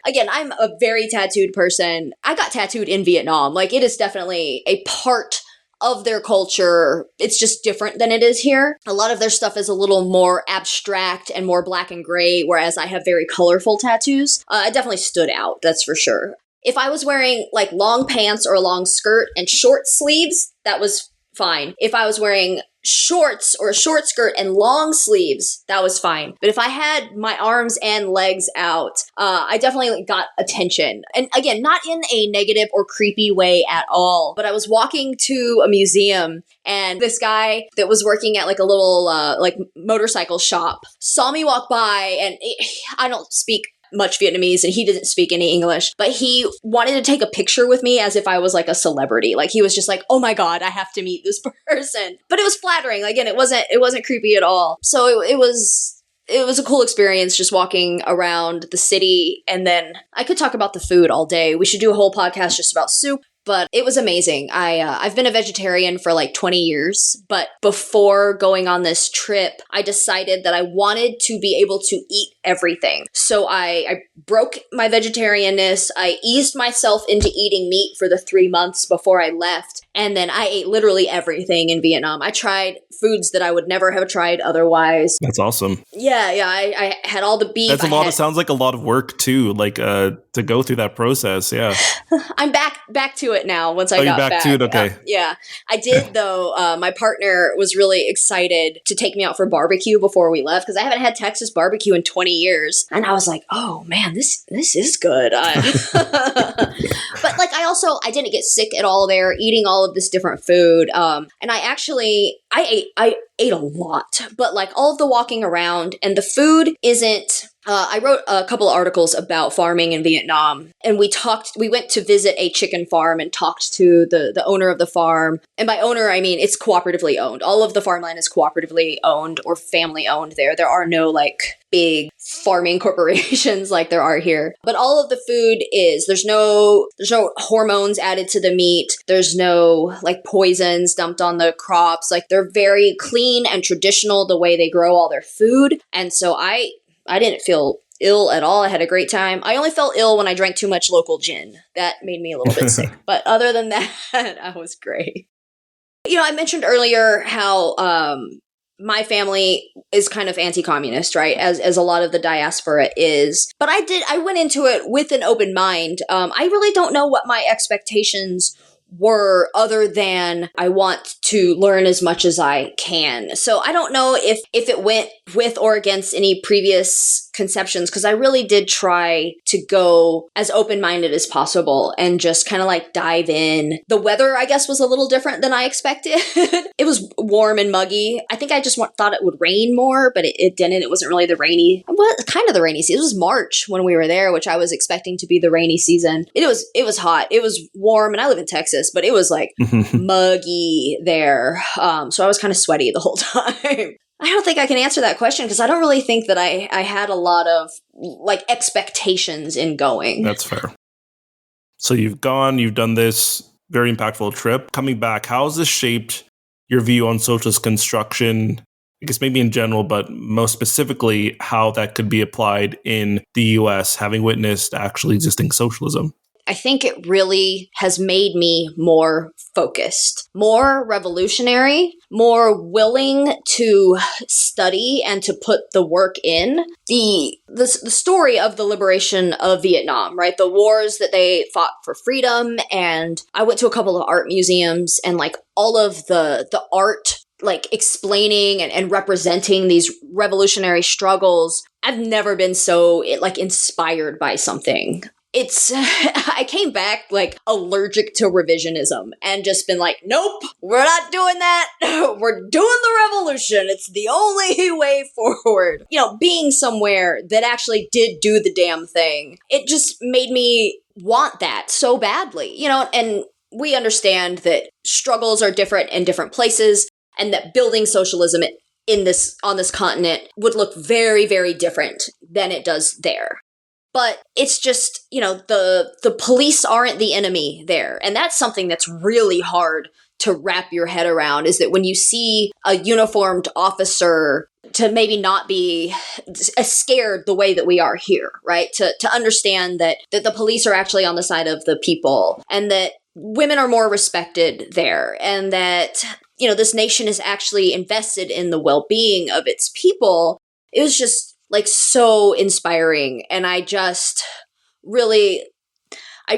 again, I'm a very tattooed person. I got tattooed in Vietnam. It is definitely a part of their culture. It's just different than it is here. A lot of their stuff is a little more abstract and more black and gray, whereas I have very colorful tattoos. I definitely stood out, that's for sure. If I was wearing long pants or a long skirt and short sleeves, that was fine. If I was wearing shorts or a short skirt and long sleeves, that was fine. But if I had my arms and legs out, I definitely got attention. And again, not in a negative or creepy way at all. But I was walking to a museum, and this guy that was working at a little motorcycle shop saw me walk by, and I don't speak much Vietnamese and he didn't speak any English, but he wanted to take a picture with me as if I was a celebrity. He was just oh my God, I have to meet this person. But it was flattering. Again, it wasn't creepy at all. So it was a cool experience just walking around the city. And then I could talk about the food all day. We should do a whole podcast just about soup. But it was amazing. I've been a vegetarian for 20 years, but before going on this trip, I decided that I wanted to be able to eat everything. So I broke my vegetarianness. I eased myself into eating meat for the 3 months before I left. And then I ate literally everything in Vietnam. I tried foods that I would never have tried otherwise. That's awesome. Yeah, I had all the beef. Sounds like a lot of work too, like to go through that process. Yeah. I'm back to it now once I got back back. to it? Okay. Yeah. I did though. My partner was really excited to take me out for barbecue before we left because I haven't had Texas barbecue in 20 years. And I was like, oh man, this is good. But like I didn't get sick at all there eating all of this different food. And I ate a lot, but like all of the walking around and the food isn't. I wrote a couple of articles about farming in Vietnam, and we went to visit a chicken farm and talked to the owner of the farm. And by owner, I mean, it's cooperatively owned. All of the farmland is cooperatively owned or family owned there. There are no like big farming corporations like there are here. But all of the food there's no hormones added to the meat. There's no like poisons dumped on the crops. Like they're very clean and traditional the way they grow all their food. And so I didn't feel ill at all. I had a great time. I only felt ill when I drank too much local gin. That made me a little bit sick. But other than that, I was great. I mentioned earlier how my family is kind of anti-communist, right? As a lot of the diaspora is. But I went into it with an open mind. I really don't know what my expectations were other than I want to learn as much as I can. So I don't know if it went with or against any previous conceptions, because I really did try to go as open-minded as possible and just kind of like dive in. The weather, I guess, was a little different than I expected. It was warm and muggy. I think I just thought it would rain more, but it didn't. It wasn't really the rainy season. It was March when we were there, which I was expecting to be the rainy season. It was hot. It was warm, and I live in Texas, but it was like muggy there. So I was kind of sweaty the whole time. I don't think I can answer that question because I don't really think that I had a lot of like expectations in going. That's fair. So you've done this very impactful trip. Coming back, how has this shaped your view on socialist construction? I guess maybe in general, but most specifically, how that could be applied in the US, having witnessed actually existing socialism? I think it really has made me more focused, more revolutionary, more willing to study and to put the work in. The story of the liberation of Vietnam, right? The wars that they fought for freedom. And I went to a couple of art museums, and like all of the art like explaining and representing these revolutionary struggles. I've never been so like inspired by something. I came back like allergic to revisionism and just been like, nope, we're not doing that. We're doing the revolution. It's the only way forward. Being somewhere that actually did do the damn thing, it just made me want that so badly, and we understand that struggles are different in different places and that building socialism on this continent would look very, very different than it does there. But it's just, the police aren't the enemy there. And that's something that's really hard to wrap your head around, is that when you see a uniformed officer, to maybe not be as scared the way that we are here, right? To understand that the police are actually on the side of the people, and that women are more respected there, and that, this nation is actually invested in the well-being of its people. It was just like so inspiring. And I just really, I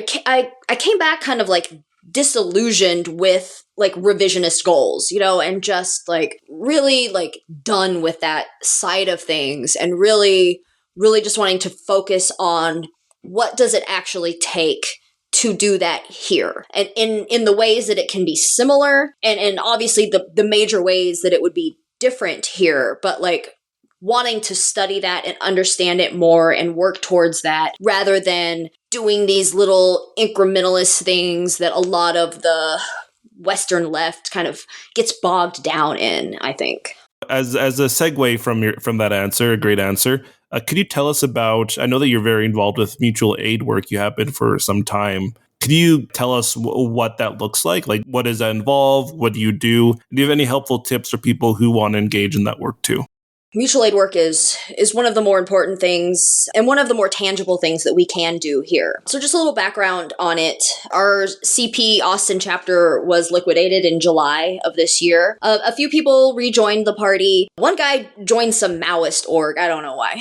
came back kind of like disillusioned with like revisionist goals, and just like really like done with that side of things, and really, really just wanting to focus on what does it actually take to do that here, and in the ways that it can be similar, and obviously the major ways that it would be different here, but like wanting to study that and understand it more and work towards that, rather than doing these little incrementalist things that a lot of the Western left kind of gets bogged down in, I think. As a segue from that answer, a great answer, could you tell us about, I know that you're very involved with mutual aid work, you have been for some time. Could you tell us what that looks like? Like, what does that involve? What do you do? Do you have any helpful tips for people who want to engage in that work too? mutual aid work is one of the more important things and one of the more tangible things that we can do here. So just a little background on it. Our CP Austin chapter was liquidated in July of this year. A few people rejoined the party. One guy joined some Maoist org. I don't know why.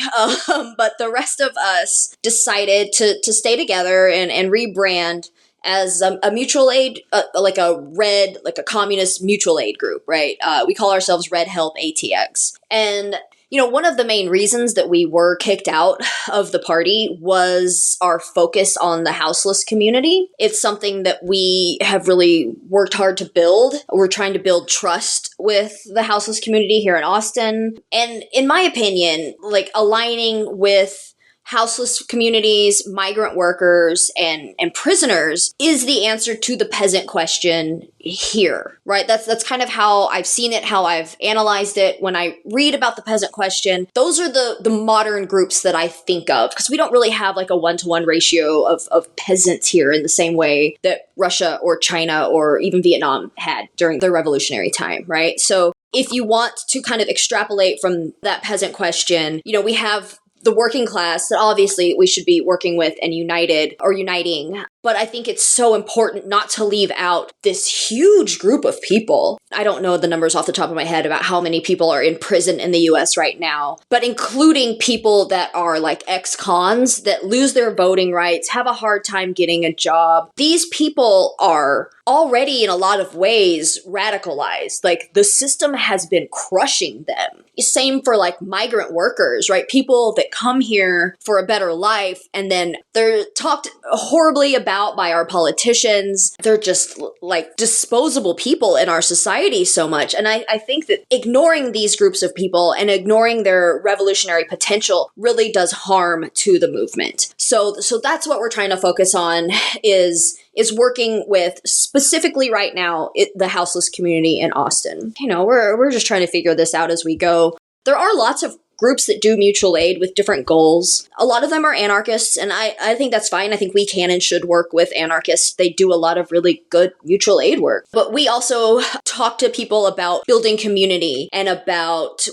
But the rest of us decided to stay together and rebrand as a mutual aid, like a communist mutual aid group, right? We call ourselves Red Help ATX. And, one of the main reasons that we were kicked out of the party was our focus on the houseless community. It's something that we have really worked hard to build. We're trying to build trust with the houseless community here in Austin. And in my opinion, like aligning with houseless communities, migrant workers, and prisoners is the answer to the peasant question here, right? That's kind of how I've seen it, how I've analyzed it. When I read about the peasant question, those are the modern groups that I think of, because we don't really have like a one-to-one ratio of peasants here in the same way that Russia or China or even Vietnam had during their revolutionary time, right? So if you want to kind of extrapolate from that peasant question, we have the working class that obviously we should be working with and uniting. But I think it's so important not to leave out this huge group of people. I don't know the numbers off the top of my head about how many people are in prison in the US right now, but including people that are like ex-cons that lose their voting rights, have a hard time getting a job. These people are already in a lot of ways radicalized. Like the system has been crushing them. Same for like migrant workers, right? People that come here for a better life and then they're talked horribly about by our politicians. They're just like disposable people in our society so much. And I think that ignoring these groups of people and ignoring their revolutionary potential really does harm to the movement. So that's what we're trying to focus on is working with specifically right now the houseless community in Austin. We're just trying to figure this out as we go. There are lots of groups that do mutual aid with different goals. A lot of them are anarchists, and I think that's fine. I think we can and should work with anarchists. They do a lot of really good mutual aid work. But we also talk to people about building community and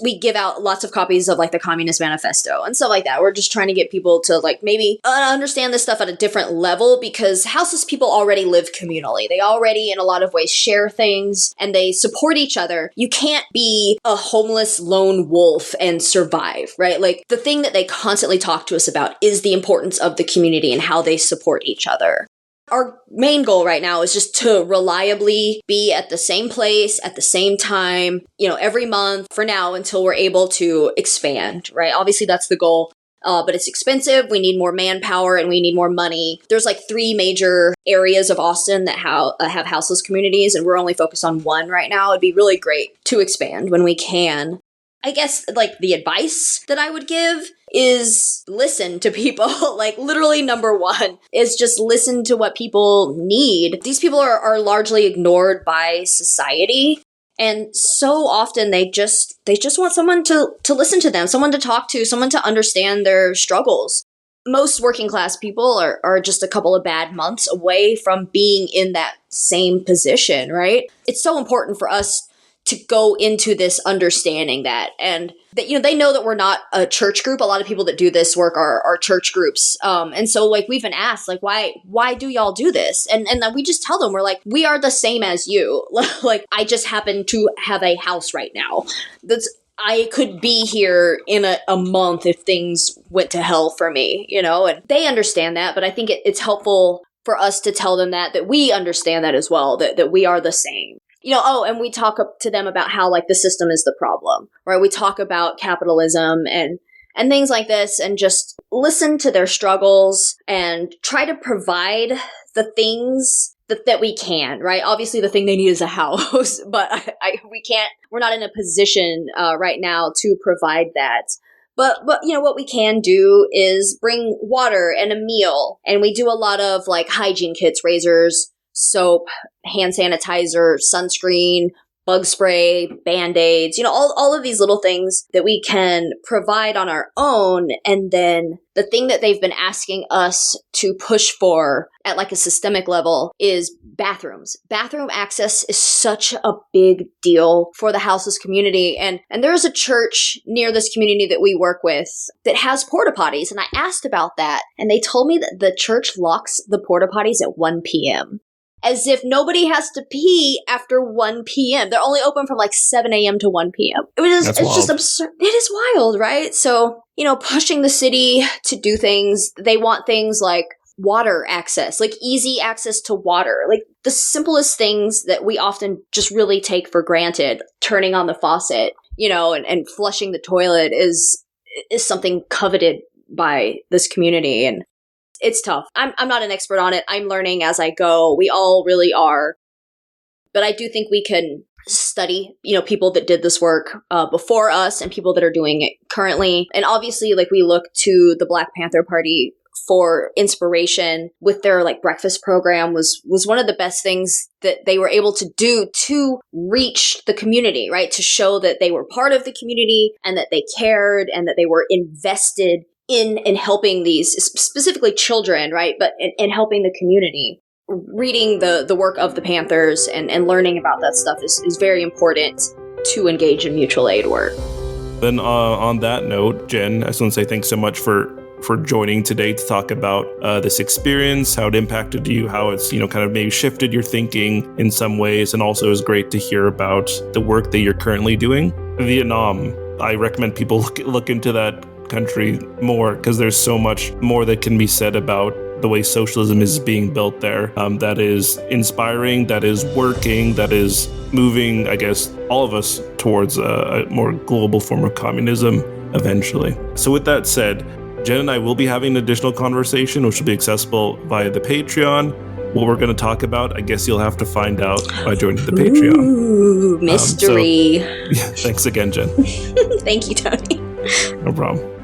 we give out lots of copies of like the Communist Manifesto and stuff like that. We're just trying to get people to like maybe understand this stuff at a different level, because houseless people already live communally. They already in a lot of ways share things and they support each other. You can't be a homeless lone wolf and survive. Right? Like the thing that they constantly talk to us about is the importance of the community and how they support each other. Our main goal right now is just to reliably be at the same place at the same time, every month for now until we're able to expand, right? Obviously that's the goal. But it's expensive. We need more manpower and we need more money. There's like 3 major areas of Austin that have houseless communities, and we're only focused on one right now. It'd be really great to expand when we can. I guess like the advice that I would give is listen to people. Like literally number 1 is just listen to what people need. These people are largely ignored by society. And so often they just want someone to listen to them, someone to talk to, someone to understand their struggles. Most working class people are just a couple of bad months away from being in that same position, right? It's so important for us to go into this understanding that, and that, they know that we're not a church group. A lot of people that do this work are church groups. And so like we've been asked, like, why do y'all do this? And then we just tell them, we're like, we are the same as you. Like, I just happen to have a house right now. I could be here in a month if things went to hell for me, and they understand that. But I think it's helpful for us to tell them that we understand that as well, that we are the same. And we talk to them about how like the system is the problem, right? We talk about capitalism and things like this, and just listen to their struggles and try to provide the things that we can, right? Obviously the thing they need is a house, but we're not in a position right now to provide that. But what we can do is bring water and a meal, and we do a lot of like hygiene kits, razors, soap, hand sanitizer, sunscreen, bug spray, Band-Aids, all of these little things that we can provide on our own. And then the thing that they've been asking us to push for at like a systemic level is bathrooms. Bathroom access is such a big deal for the houseless community. And there's a church near this community that we work with that has porta potties. And I asked about that, and they told me that the church locks the porta potties at 1 p.m. As if nobody has to pee after 1 p.m. They're only open from like 7 a.m. to 1 p.m. It's just absurd. It is wild, right? So, pushing the city to do things. They want things like water access, like easy access to water, like the simplest things that we often just really take for granted. Turning on the faucet, and flushing the toilet is something coveted by this community. And it's tough. I'm not an expert on it. I'm learning as I go. We all really are. But I do think we can study, people that did this work before us and people that are doing it currently. And obviously, like, we look to the Black Panther Party for inspiration with their like breakfast program was one of the best things that they were able to do to reach the community, right? To show that they were part of the community and that they cared and that they were invested in helping these, specifically children, right? But in helping the community. Reading the work of the Panthers and learning about that stuff is very important to engage in mutual aid work. Then on that note, Jen, I just want to say thanks so much for joining today to talk about this experience, how it impacted you, how it's, kind of maybe shifted your thinking in some ways. And also it's great to hear about the work that you're currently doing. Vietnam, I recommend people look into that country more, because there's so much more that can be said about the way socialism is being built there, that is inspiring, that is working, that is moving, I guess, all of us towards a more global form of communism eventually. So with that said, Jen and I will be having an additional conversation, which will be accessible via the Patreon. What we're going to talk about, I guess you'll have to find out by joining the Patreon. Ooh, mystery. Thanks again, Jen. Thank you, Tony. No problem.